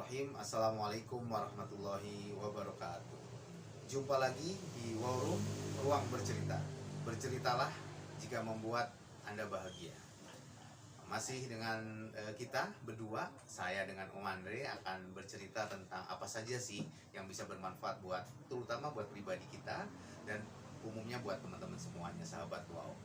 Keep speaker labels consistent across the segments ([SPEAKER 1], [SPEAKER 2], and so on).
[SPEAKER 1] Bismillahirrahmanirrahim. Assalamualaikum warahmatullahi wabarakatuh. Jumpa lagi di War Room, ruang bercerita. Berceritalah jika membuat Anda bahagia. Masih dengan kita berdua, saya dengan Om Andre akan bercerita tentang apa saja sih yang bisa bermanfaat buat, terutama buat pribadi kita dan umumnya buat teman-teman semuanya, sahabat Wow.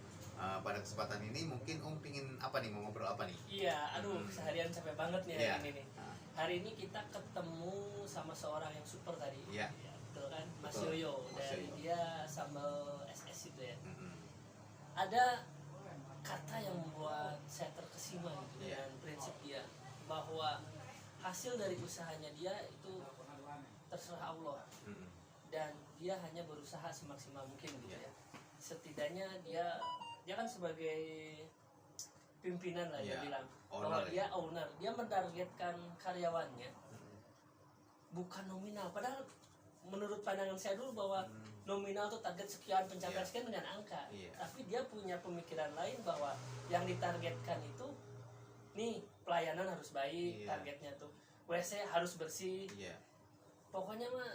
[SPEAKER 1] Pada kesempatan ini mungkin Om pingin apa nih, mau ngobrol apa nih?
[SPEAKER 2] Iya, aduh seharian capek banget nih
[SPEAKER 1] Iya.
[SPEAKER 2] hari ini nih. Hari ini kita ketemu sama seorang yang super tadi.
[SPEAKER 1] Iya.
[SPEAKER 2] Ya, betul kan? Mas
[SPEAKER 1] Betul.
[SPEAKER 2] Yoyo
[SPEAKER 1] Mas
[SPEAKER 2] dari
[SPEAKER 1] Yoyo.
[SPEAKER 2] dia sambal SS itu ya.
[SPEAKER 1] Mm-mm.
[SPEAKER 2] Ada kata yang membuat saya terkesima gitu
[SPEAKER 1] Iya.
[SPEAKER 2] dengan prinsip dia bahwa hasil dari usahanya dia itu terserah Allah
[SPEAKER 1] Mm-mm.
[SPEAKER 2] dan dia hanya berusaha semaksimal mungkin gitu
[SPEAKER 1] Iya.
[SPEAKER 2] ya. Setidaknya dia kan sebagai pimpinan lah dia
[SPEAKER 1] Iya,
[SPEAKER 2] bilang
[SPEAKER 1] owner
[SPEAKER 2] bahwa
[SPEAKER 1] ya.
[SPEAKER 2] dia owner, dia mentargetkan karyawannya
[SPEAKER 1] Mm-mm.
[SPEAKER 2] bukan nominal, padahal menurut pandangan saya dulu bahwa
[SPEAKER 1] Hmm.
[SPEAKER 2] nominal tuh target sekian, pencapaian
[SPEAKER 1] Iya.
[SPEAKER 2] sekian dengan angka.
[SPEAKER 1] Iya.
[SPEAKER 2] Tapi dia punya pemikiran lain bahwa yang ditargetkan itu nih pelayanan harus baik,
[SPEAKER 1] Iya.
[SPEAKER 2] targetnya tuh WC harus bersih.
[SPEAKER 1] Iya.
[SPEAKER 2] Pokoknya mah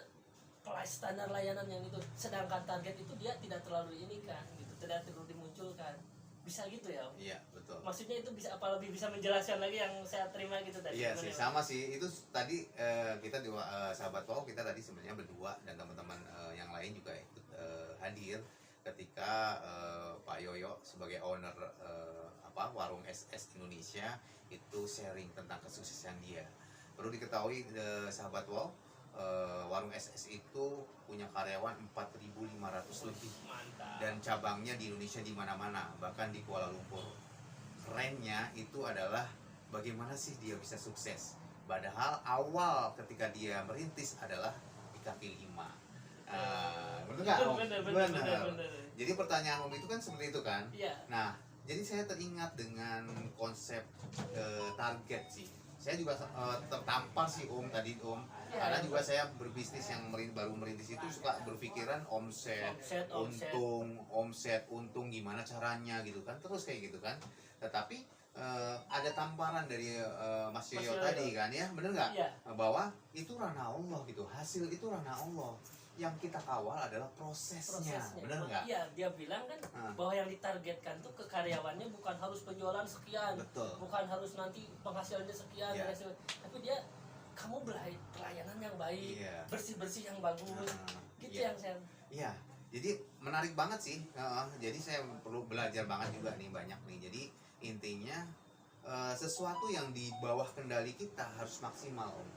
[SPEAKER 2] standar layanan yang itu, sedangkan target itu dia tidak terlalu ini kan gitu, tidak terlalu dimunculkan. Bisa gitu ya Om?
[SPEAKER 1] Iya, betul.
[SPEAKER 2] Maksudnya itu bisa apa lebih bisa menjelaskan lagi yang saya terima gitu tadi?
[SPEAKER 1] Iya
[SPEAKER 2] Gimana,
[SPEAKER 1] sih,
[SPEAKER 2] Om?
[SPEAKER 1] sama sih. Itu tadi kita dua sahabat Wow, kita tadi sebenarnya berdua dan teman-teman yang lain juga ikut hadir ketika Pak Yoyo sebagai owner warung SS Indonesia itu sharing tentang kesuksesan dia. Perlu diketahui sahabat Wow, warung SS itu punya karyawan 4.500 lebih
[SPEAKER 2] Mantap.
[SPEAKER 1] dan cabangnya di Indonesia di mana-mana, bahkan di Kuala Lumpur. Kerennya itu adalah bagaimana sih dia bisa sukses. Padahal awal ketika dia merintis adalah di kaki lima. Bener nggak, Om?
[SPEAKER 2] Bener.
[SPEAKER 1] Jadi pertanyaan Om itu kan seperti itu kan?
[SPEAKER 2] Iya.
[SPEAKER 1] Nah, jadi saya teringat dengan konsep target sih. Saya juga tertampar sih Om tadi Om,
[SPEAKER 2] Ya,
[SPEAKER 1] karena
[SPEAKER 2] ya.
[SPEAKER 1] juga saya berbisnis yang baru merintis itu suka berpikiran omset, untung gimana caranya gitu kan, terus kayak gitu kan. Tetapi ada tamparan dari Mas Yoyo tadi kan ya, bener nggak?
[SPEAKER 2] Iya.
[SPEAKER 1] Bahwa itu ranah Allah gitu, hasil itu ranah Allah. Yang kita kawal adalah prosesnya. Bener nggak?
[SPEAKER 2] Iya, dia bilang kan bahwa yang ditargetkan tuh ke karyawannya bukan harus penjualan sekian,
[SPEAKER 1] Betul.
[SPEAKER 2] bukan harus nanti penghasilannya sekian,
[SPEAKER 1] Iya.
[SPEAKER 2] tapi dia kamu pelayanan yang baik,
[SPEAKER 1] Iya.
[SPEAKER 2] bersih yang bagus, gitu
[SPEAKER 1] iya.
[SPEAKER 2] yang saya.
[SPEAKER 1] Iya, jadi menarik banget sih. Jadi saya perlu belajar banget juga nih, banyak nih. Jadi intinya sesuatu yang di bawah kendali kita harus maksimal, Om.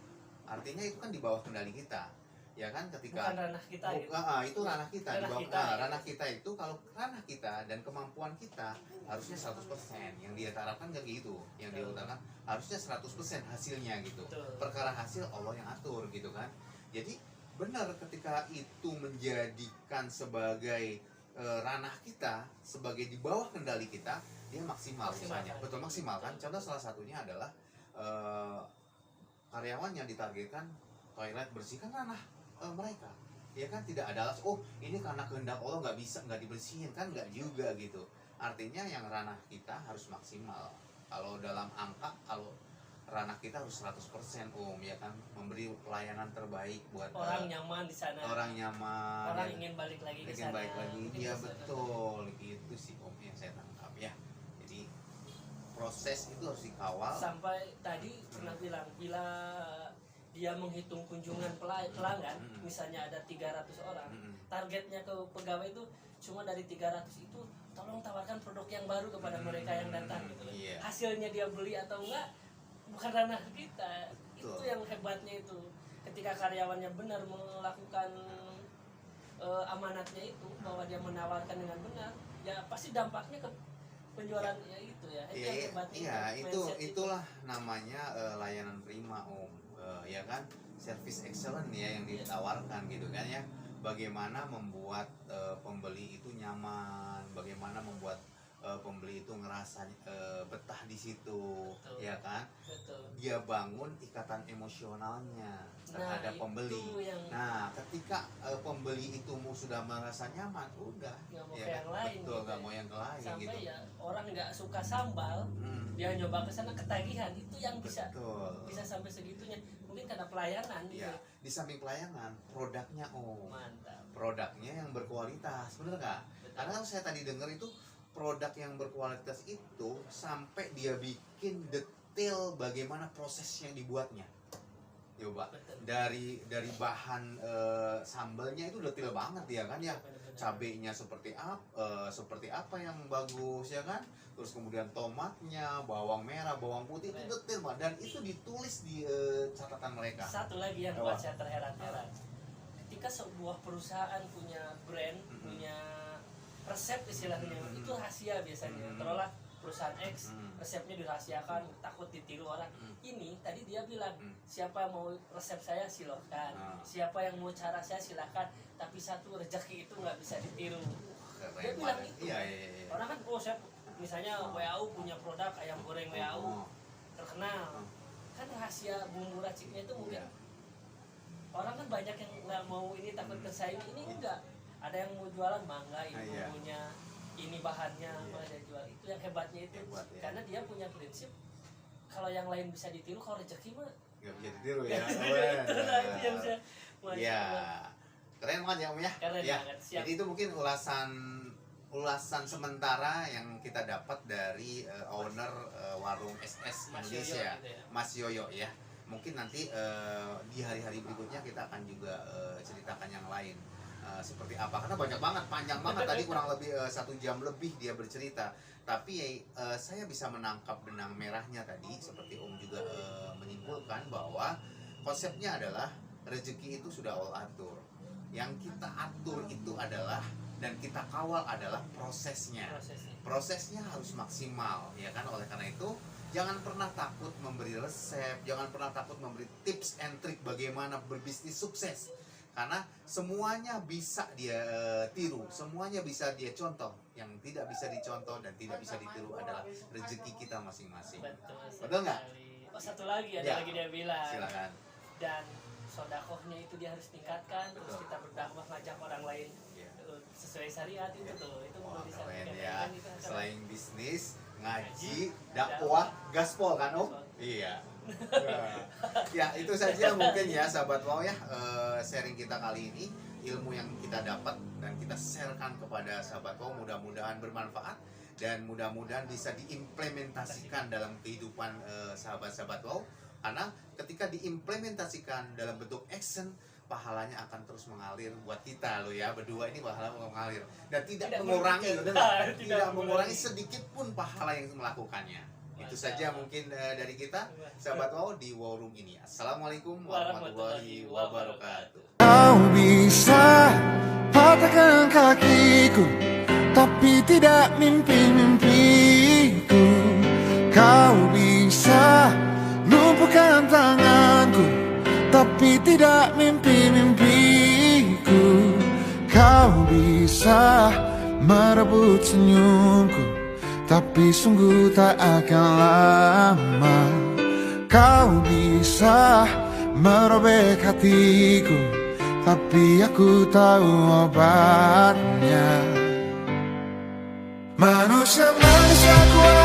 [SPEAKER 1] Artinya itu kan di bawah kendali kita, ya kan? Ketika
[SPEAKER 2] Bukan ranah kita gitu.
[SPEAKER 1] itu ranah kita, di
[SPEAKER 2] Ranah
[SPEAKER 1] bawah
[SPEAKER 2] kita, ya.
[SPEAKER 1] ranah kita itu, kalau ranah kita dan kemampuan kita harusnya 100%. Yang dia harapkan kayak gitu, yang dia utarakan harusnya 100% hasilnya gitu.
[SPEAKER 2] Betul.
[SPEAKER 1] Perkara hasil Allah yang atur gitu kan. Jadi benar, ketika itu menjadikan sebagai ranah kita, sebagai di bawah kendali kita, dia maksimal misalnya. Betul, maksimal kan. Contoh salah satunya adalah karyawan yang ditargetkan toilet bersih, kan ranah mereka, ya kan. Tidak ada alasan, oh ini karena kehendak Allah nggak dibersihin, kan nggak juga gitu. Artinya yang ranah kita harus maksimal. Kalau dalam angka, kalau ranah kita harus 100% ya kan, memberi pelayanan terbaik buat
[SPEAKER 2] Orang nyaman di sana.
[SPEAKER 1] orang nyaman,
[SPEAKER 2] Orang
[SPEAKER 1] ya,
[SPEAKER 2] ingin balik lagi ke
[SPEAKER 1] ingin
[SPEAKER 2] sana.
[SPEAKER 1] balik lagi.
[SPEAKER 2] Gitu,
[SPEAKER 1] Iya
[SPEAKER 2] saudara.
[SPEAKER 1] betul, gitu sih yang saya tangkap ya. Jadi proses itu harus dikawal.
[SPEAKER 2] Sampai tadi pernah bilang bila dia menghitung kunjungan pelanggan, misalnya ada 300 orang, targetnya ke pegawai itu cuma dari 300 itu tolong tawarkan produk yang baru kepada mereka yang datang gitu.
[SPEAKER 1] Iya.
[SPEAKER 2] Hasilnya dia beli atau enggak bukan ranah kita.
[SPEAKER 1] Betul.
[SPEAKER 2] Itu yang hebatnya itu. Ketika karyawannya benar melakukan amanatnya itu, bahwa dia menawarkan dengan benar, ya pasti dampaknya ke penjualan ya itu ya. Itu yang hebatnya.
[SPEAKER 1] Iya,
[SPEAKER 2] mindset
[SPEAKER 1] itulah namanya layanan prima Om. Ya kan, service excellent ya yang ditawarkan gitu kan ya. Bagaimana membuat pembeli itu nyaman, bagaimana membuat pembeli itu ngerasa betah di situ.
[SPEAKER 2] Betul.
[SPEAKER 1] Ya kan.
[SPEAKER 2] Betul.
[SPEAKER 1] Dia bangun ikatan emosionalnya terhadap
[SPEAKER 2] itu
[SPEAKER 1] pembeli.
[SPEAKER 2] yang
[SPEAKER 1] Nah, ketika pembeli itu sudah merasa nyaman, udah
[SPEAKER 2] nggak mau
[SPEAKER 1] ya
[SPEAKER 2] ke
[SPEAKER 1] kan?
[SPEAKER 2] yang lain
[SPEAKER 1] Betul,
[SPEAKER 2] gitu
[SPEAKER 1] nggak
[SPEAKER 2] ya.
[SPEAKER 1] mau yang lain
[SPEAKER 2] sampai
[SPEAKER 1] gitu.
[SPEAKER 2] ya orang nggak suka sambal,
[SPEAKER 1] Hmm.
[SPEAKER 2] dia nyoba ke sana ketagihan, itu yang bisa
[SPEAKER 1] Betul.
[SPEAKER 2] sampai segitunya. mungkin karena pelayanan gitu.
[SPEAKER 1] Ya, di samping pelayanan, produknya
[SPEAKER 2] Mantap.
[SPEAKER 1] produknya yang berkualitas, bener nggak? Karena kan saya tadi dengar itu produk yang berkualitas itu sampai dia bikin detail bagaimana proses yang dibuatnya. Coba dari bahan sambalnya itu detail banget ya kan ya. Cabenya seperti apa yang bagus ya kan, terus kemudian tomatnya, bawang merah, bawang putih itu detail banget, dan itu ditulis di catatan mereka.
[SPEAKER 2] Satu lagi yang buat saya terheran-heran, ketika sebuah perusahaan punya brand, punya resep istilahnya, itu rahasia biasanya. Terolah perusahaan X, resepnya dirahasiakan, takut ditiru orang. Ini tadi dia bilang, siapa yang mau resep saya silakan, siapa yang mau cara saya silakan, tapi satu, rezeki itu nggak bisa ditiru. Dia bilang itu.
[SPEAKER 1] Iya.
[SPEAKER 2] Orang kan, saya misalnya WAU punya produk ayam goreng WAU terkenal, kan rahasia bumbu raciknya itu mungkin orang kan banyak yang nggak mau ini, takut bersaing. Ini enggak, ada yang mau jualan mangga ini bumbunya, ini bahannya, malah dia jual. Itu yang hebatnya itu, karena dia punya prinsip kalau yang lain bisa ditiru, kalau rezeki mah
[SPEAKER 1] nggak bisa ditiru ya.
[SPEAKER 2] Itu yang saya
[SPEAKER 1] keren banget ya Om ya.
[SPEAKER 2] Keren
[SPEAKER 1] ya.
[SPEAKER 2] banget. Siap.
[SPEAKER 1] Jadi itu mungkin ulasan sementara yang kita dapat dari owner warung SS
[SPEAKER 2] Mas
[SPEAKER 1] Indonesia,
[SPEAKER 2] Yoyo gitu ya.
[SPEAKER 1] Mas Yoyo ya. Mungkin nanti di hari-hari berikutnya kita akan juga ceritakan yang lain seperti apa, karena banyak banget, panjang banget tadi, kurang lebih 1 jam lebih dia bercerita. Tapi saya bisa menangkap benang merahnya tadi, seperti Om juga menyimpulkan bahwa konsepnya adalah rezeki itu sudah Allah atur. Yang kita atur itu adalah, dan kita kawal adalah prosesnya. Prosesnya harus maksimal, ya kan? Oleh karena itu, jangan pernah takut memberi resep, jangan pernah takut memberi tips and trick bagaimana berbisnis sukses. Karena semuanya bisa dia tiru, semuanya bisa dia contoh. Yang tidak bisa dicontoh dan tidak bisa ditiru adalah rezeki kita masing-masing. Betul nggak?
[SPEAKER 2] Oh, satu lagi, ada lagi dia bilang.
[SPEAKER 1] Silakan.
[SPEAKER 2] Dan sodakohnya itu dia harus tingkatkan, terus kita berdakwah ngajak orang lain sesuai syariat itu tuh, itu perlu disampaikan
[SPEAKER 1] ya. Selain bisnis, ngaji, dakwah, gaspol kan Om? Iya. Ya itu saja mungkin ya sahabat wow ya, sharing kita kali ini, ilmu yang kita dapat dan kita sharekan kepada sahabat wow, mudah-mudahan bermanfaat dan mudah-mudahan bisa diimplementasikan dalam kehidupan sahabat-sahabat wow. Karena ketika diimplementasikan dalam bentuk action, pahalanya akan terus mengalir buat kita loh ya, berdua ini pahala mengalir dan tidak mengurangi, tidak mengurangi sedikit pun pahala yang melakukannya. Itu saja mungkin dari kita sahabat wow di Wow Room ini. Assalamualaikum warahmatullahi wabarakatuh.
[SPEAKER 3] Kau bisa patahkan kakiku, tapi tidak mimpi-mimpiku. Kau bisa lumpuhkan tanganku, tapi tidak mimpi-mimpiku. Kau bisa merebut senyumku, tapi sungguh tak akan lama. Kau bisa merobek hatiku, tapi aku tahu obatnya. Manusia-manusia kuat